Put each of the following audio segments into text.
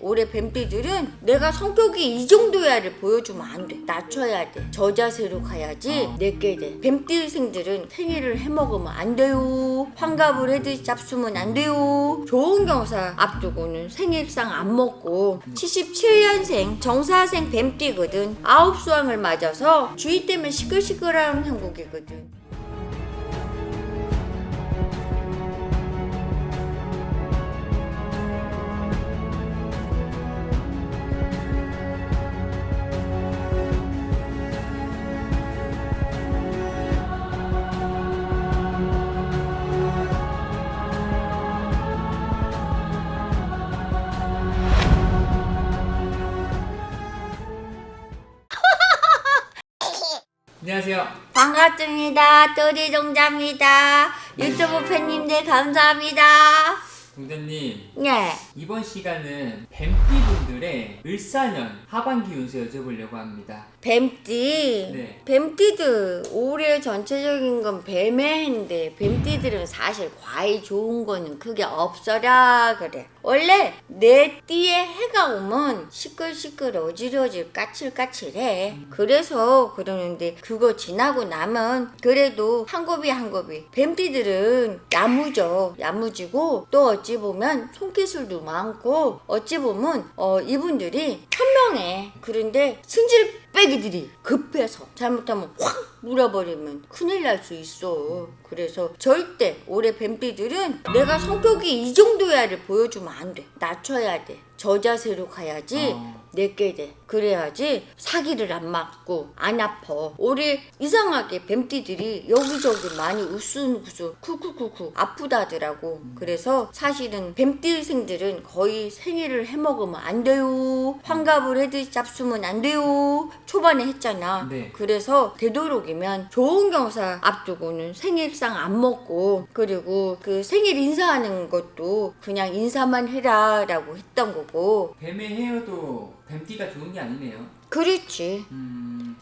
올해 뱀띠들은 내가 성격이 이 정도야를 보여주면 안 돼. 낮춰야 돼. 저 자세로 가야지 내게 돼. 뱀띠생들은 생일을 해먹으면 안 돼요. 환갑을 해도 잡수면 안 돼요. 좋은 경사 앞두고는 생일상 안 먹고 77년생 정사생 뱀띠거든. 9수왕을 맞아서 주위 때문에 시끌시끌한 형국이거든. 안녕하세요. 반갑습니다. 또리종자입니다. 유튜브 팬님들 감사합니다. 동자님, 네. 이번 시간은 뱀띠분들의 을사년 하반기 운세 여쭤보려고 합니다. 뱀띠. 네. 뱀띠들 올해 전체적인 건 뱀의 해인데 뱀띠들은 사실 과히 좋은 거는 크게 없어라 그래. 원래 내 띠에 해가 오면 시끌시끌 어질어질 까칠까칠해. 그래서 그러는데 그거 지나고 나면 그래도 한 곱이 한 곱이 뱀띠들은 야무지고 또 어찌 보면 손기술도 많고 어찌 보면 이분들이 현명해. 그런데 승질빼기들이 급해서 잘못하면 확 물어버리면 큰일 날 수 있어. 그래서 절대 올해 뱀띠들은 내가 성격이 이 정도야를 보여주면 안 돼. 낮춰야 돼. 저 자세로 가야지 내게 돼. 그래야지 사기를 안 맞고 안 아파. 올해 이상하게 뱀띠들이 여기저기 많이 우스우스 쿠쿠쿠쿠 아프다더라고. 그래서 사실은 뱀띠생들은 거의 생일을 해먹으면 안 돼요. 환갑을 해도 잡수면 안 돼요. 초반에 했잖아. 네. 그래서 되도록이면 좋은 경사 앞두고는 생일상 안 먹고 그리고 그 생일 인사하는 것도 그냥 인사만 해라 라고 했던 거고. 뱀의 헤어도 뱀띠가 좋은 게 아니네요. 그렇지.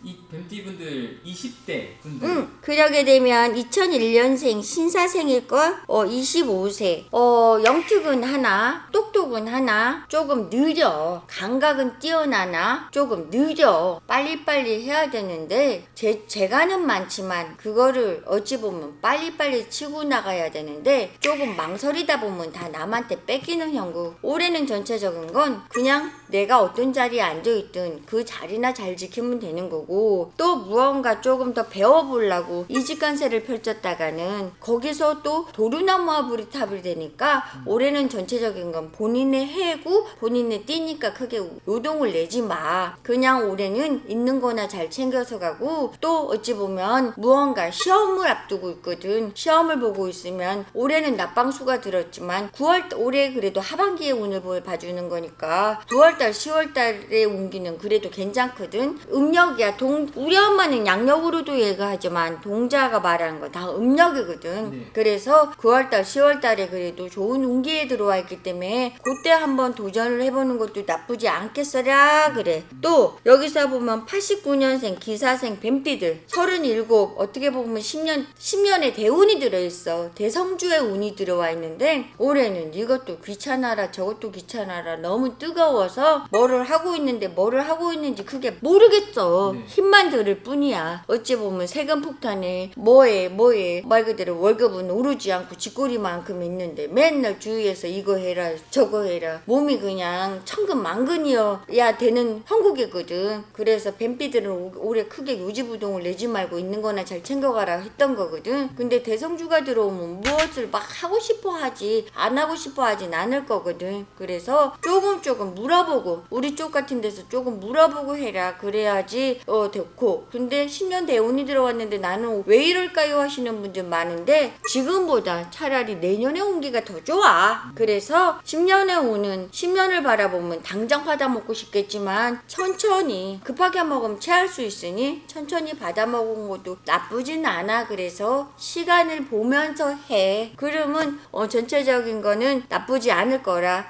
이 뱀띠분들 20대 분들 그러게 되면 2001년생 신사생일걸 25세 영특은 하나 똑똑은 하나 조금 느려. 감각은 뛰어나나 조금 느려. 빨리빨리 해야 되는데 재간은 많지만 그거를 어찌 보면 빨리빨리 치고 나가야 되는데 조금 망설이다 보면 다 남한테 뺏기는 형국. 올해는 전체적인 건 그냥 내가 어떤 자리에 앉아있든 그 자리나 잘 지키면 되는 거고 또 무언가 조금 더 배워보려고 이직관세를 펼쳤다가는 거기서 또 도루나무와 브리탑이 되니까 올해는 전체적인 건 본인의 해고 본인의 띠니까 크게 요동을 내지 마. 그냥 올해는 있는 거나 잘 챙겨서 가고 또 어찌 보면 무언가 시험을 앞두고 있거든. 시험을 보고 있으면 올해는 낮방수가 들었지만 올해 그래도 하반기에 운을 봐주는 거니까 9월달 10월달에 운기는 그래도 괜찮거든. 음력이야. 우리 엄마는 양력으로도 얘기하지만 동자가 말하는 건 다 음력이거든. 네. 그래서 9월달 10월달에 그래도 좋은 운기에 들어와 있기 때문에 그때 한번 도전을 해보는 것도 나쁘지 않겠어라 그래. 또 여기서 보면 89년생 기사생 뱀띠들 37 어떻게 보면 10년의 대운이 들어있어. 대성주의 운이 들어와 있는데 올해는 이것도 귀찮아라 저것도 귀찮아라 너무 뜨거워서 뭐를 하고 있는지 그게 모르겠어. 네. 힘만 들을 뿐이야. 어찌 보면 세금 폭탄에 뭐해 말 그대로 월급은 오르지 않고 쥐꼬리만큼 있는데 맨날 주위에서 이거 해라 저거 해라 몸이 그냥 천근만근이어야 되는 형국이거든. 그래서 뱀띠들은 올해 크게 요지부동을 내지 말고 있는 거나 잘 챙겨가라 했던 거거든. 근데 대성주가 들어오면 무엇을 막 하고 싶어 하지 안 하고 싶어 하진 않을 거거든. 그래서 조금 물어보고 우리 쪽 같은 데서 조금 물어보고 해라. 그래야지 됐고. 근데 10년 대운이 들어왔는데 나는 왜 이럴까요 하시는 분들 많은데 지금보다 차라리 내년의 운기가 더 좋아. 그래서 10년에 오는 10년을 바라보면 당장 받아먹고 싶겠지만 천천히 급하게 먹으면 체할 수 있으니 천천히 받아먹은 것도 나쁘진 않아. 그래서 시간을 보면서 해. 그러면 전체적인 거는 나쁘지 않을 거라.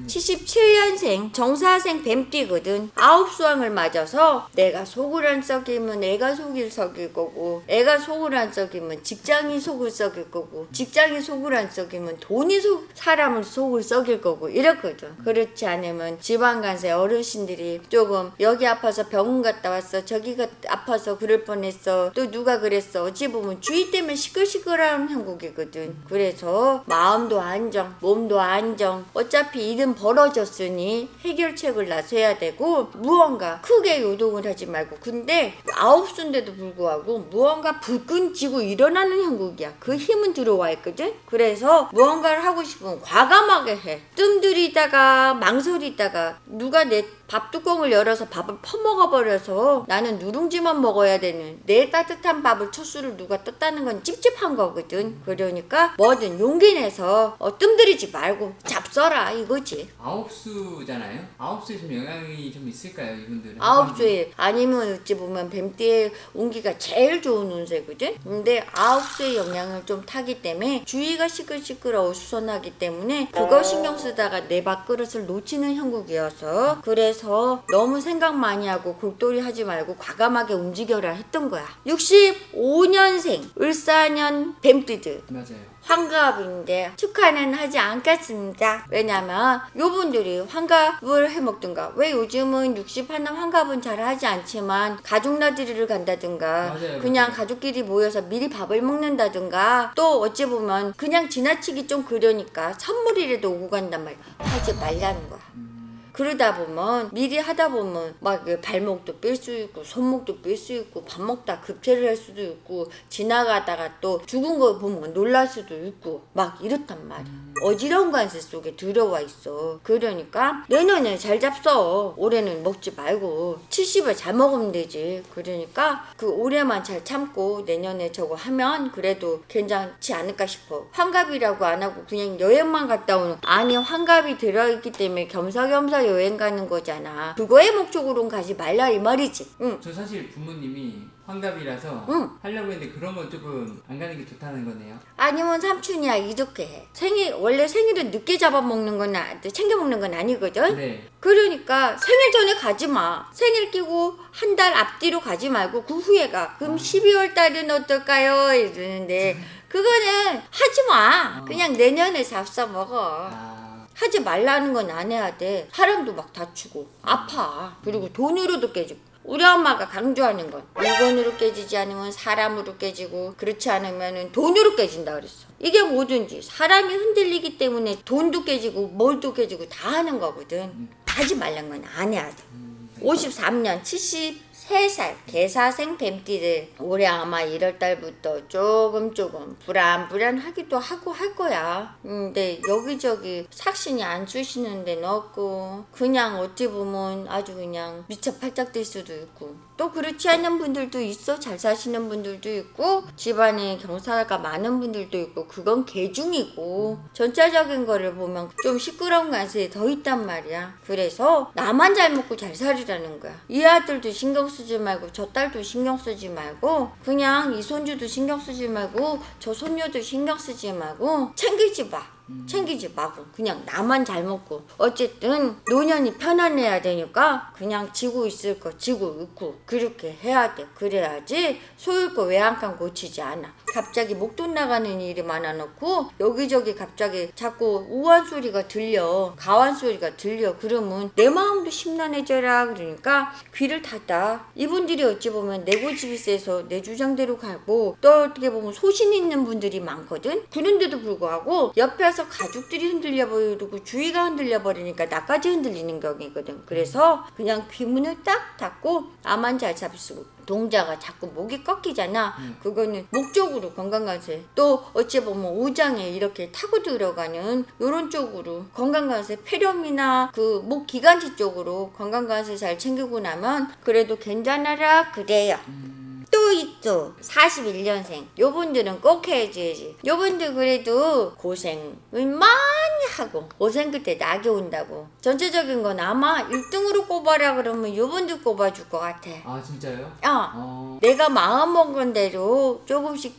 77년생 정사생 뱀띠거든. 9수왕을 맞아서 내가 속을 안 썩이면 애가 속을 썩일 거고, 애가 속을 안 썩이면 직장이 속을 썩일 거고, 직장이 속을 안 썩이면 돈이 사람을 속을 썩일 거고 이렇거든. 그렇지 않으면 지방간세 어르신들이 조금 여기 아파서 병원 갔다 왔어, 저기가 아파서 그럴 뻔했어, 또 누가 그랬어, 어찌 보면 주의 때문에 시끌시끌한 형국이거든. 그래서 마음도 안정, 몸도 안정, 어차피 일은 벌어졌으니 해결책을 나서야 되고, 무언가 크게 요동을 하지 말고. 근데 9수인데도 불구하고 무언가 불끈 쥐고 일어나는 형국이야. 그 힘은 들어와 있거든. 그래서 무언가를 하고 싶으면 과감하게 해. 뜸들이다가 망설이다가 누가 내 밥뚜껑을 열어서 밥을 퍼먹어 버려서 나는 누룽지만 먹어야 되는 내 따뜻한 밥을 첫 술을 누가 떴다는 건 찝찝한 거거든. 그러니까 뭐든 용기 내서 뜸들이지 말고 잡숴라 이거지. 9수잖아요. 9수에 좀 영향이 좀 있을까요, 이분들은? 9수에 아니면 어찌 보면 뱀띠의 운기가 제일 좋은 운세거든. 근데 9수의 영향을 좀 타기 때문에 주위가 시끌시끌 어수선하기 때문에 그거 신경 쓰다가 내 밥그릇을 놓치는 형국이어서, 그래서 너무 생각 많이 하고 골똘히 하지 말고 과감하게 움직여라 했던 거야. 65년생 을사년 뱀띠들 맞아요. 환갑인데 축하는 하지 않겠습니다. 왜냐면 요분들이 환갑을 해먹든가, 왜 요즘은 60 하나 환갑은 잘 하지 않지만 가족 나들이를 간다든가, 맞아요, 그냥 맞아요. 가족끼리 모여서 미리 밥을 먹는다든가, 또 어찌 보면 그냥 지나치기 좀 그러니까 선물이라도 오고 간단 말이야. 하지 말라는 거야. 그러다 보면 미리 하다 보면 막 발목도 뺄 수 있고 손목도 뺄 수 있고 밥 먹다 급체를 할 수도 있고 지나가다가 또 죽은 거 보면 놀랄 수도 있고 막 이렇단 말이야. 어지러운 관세 속에 들어와 있어. 그러니까 내년에 잘 잡숴. 올해는 먹지 말고 70을 잘 먹으면 되지. 그러니까 그 올해만 잘 참고 내년에 저거 하면 그래도 괜찮지 않을까 싶어. 환갑이라고 안 하고 그냥 여행만 갔다 오는, 아니 환갑이 들어있기 때문에 겸사겸사 여행 가는 거잖아. 그거의 목적으로는 가지 말라 이 말이지. 응. 저 사실 부모님이 환갑이라서 응. 하려고 했는데 그런 건 조금 안 가는 게 좋다는 거네요. 아니면 삼촌이야 이렇게 해. 원래 생일은 늦게 잡아먹는 건 챙겨 먹는 건 아니거든. 네. 그러니까 생일 전에 가지 마. 생일 끼고 한 달 앞뒤로 가지 말고 그 후에 가. 그럼 12월 달은 어떨까요? 이러는데 그거는 하지 마. 그냥 내년에 잡숴 먹어. 하지 말라는 건 안 해야 돼. 사람도 막 다치고 아파. 그리고 돈으로도 깨지고. 우리 엄마가 강조하는 건 물건으로 깨지지 않으면 사람으로 깨지고, 그렇지 않으면 돈으로 깨진다 그랬어. 이게 뭐든지 사람이 흔들리기 때문에 돈도 깨지고 뭘도 깨지고 다 하는 거거든. 하지 말란 건 안 해야 돼. 53년 73살 개사생 뱀띠들 올해 아마 1월달부터 조금 불안하기도 하고 할 거야. 근데 여기저기 삭신이 안 쑤시는 데는 없고, 그냥 어찌 보면 아주 그냥 미쳐 팔짝 뛸 수도 있고, 또 그렇지 않은 분들도 있어. 잘 사시는 분들도 있고 집안에 경사가 많은 분들도 있고, 그건 개중이고 전체적인 거를 보면 좀 시끄러운 관세에 더 있단 말이야. 그래서 나만 잘 먹고 잘 살으라는 거야. 이 아들도 신경 쓰지 말고 저 딸도 신경 쓰지 말고, 그냥 이 손주도 신경 쓰지 말고 저 손녀도 신경 쓰지 말고 챙기지 마고 그냥 나만 잘 먹고, 어쨌든 노년이 편안해야 되니까 그냥 지고 있을 거 지고 있고 그렇게 해야 돼. 그래야지 소일거 외양간 고치지 않아. 갑자기 목돈 나가는 일이 많아놓고 여기저기 갑자기 자꾸 우한 소리가 들려, 가완 소리가 들려. 그러면 내 마음도 심란해져라. 그러니까 귀를 닫아. 이분들이 어찌 보면 내 고집이 세서 내 주장대로 가고, 또 어떻게 보면 소신 있는 분들이 많거든. 그런데도 불구하고 옆에서 가족들이 흔들려 버리고 주위가 흔들려 버리니까 나까지 흔들리는 경우거든. 그래서 그냥 귀문을 딱 닫고 나만 잘 잡수고. 동자가 자꾸 목이 꺾이잖아. 그거는 목적으로 건강관세, 또 어찌 보면 오장에 이렇게 타고 들어가는 요런 쪽으로 건강관세, 폐렴이나 그 목 기관지 쪽으로 건강관세 잘 챙기고 나면 그래도 괜찮아라 그래요. 또 있죠. 41년생 요분들은 꼭 해야지. 요분들 그래도 고생을 많이 하고 고생끝 때 낙이 온다고. 전체적인 건 아마 1등으로 꼽아라 그러면 요번도 꼽아줄 것 같아. 아 진짜요? 내가 마음먹은 대로 조금씩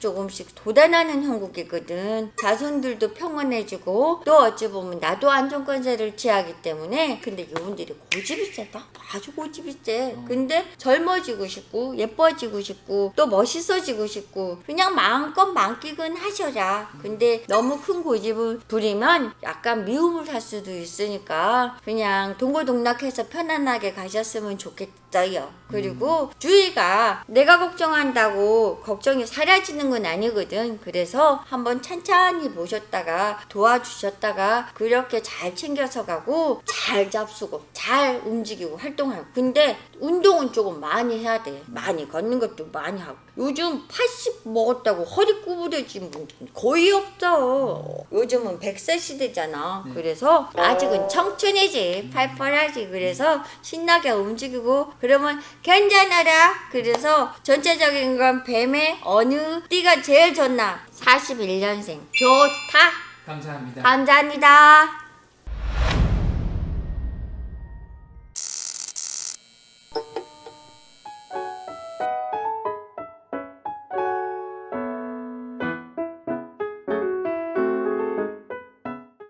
도달하는 형국이거든. 자손들도 평온해지고 또 어찌 보면 나도 안정권세를 취하기 때문에. 근데 이분들이 고집이 세다. 아주 고집이 세. 근데 젊어지고 싶고 예뻐지고 싶고 또 멋있어지고 싶고 그냥 마음껏 만끽은 하셔라. 근데 너무 큰 고집을 부리면 약간 미움을 살 수도 있으니까 그냥 동고동락해서 편안하게 가셨으면 좋겠어요. 그리고 주의가 내가 걱정한다고 걱정이 사라지는 건 아니거든. 그래서 한번 찬찬히 모셨다가 도와주셨다가 그렇게 잘 챙겨서 가고 잘 잡수고 잘 움직이고 활동하고. 근데 운동은 조금 많이 해야 돼. 많이 걷는 것도 많이 하고. 요즘 80 먹었다고 허리 구부러진 분 거의 없어. 요즘은 100세 시대잖아. 그래서 아직은 청춘이지. 팔팔하지. 그래서 신나게 움직이고 그러면 괜찮아라. 그래서 전체적인 건 뱀의 어느 띠가 제일 좋나? 41년생. 좋다. 감사합니다. 감사합니다.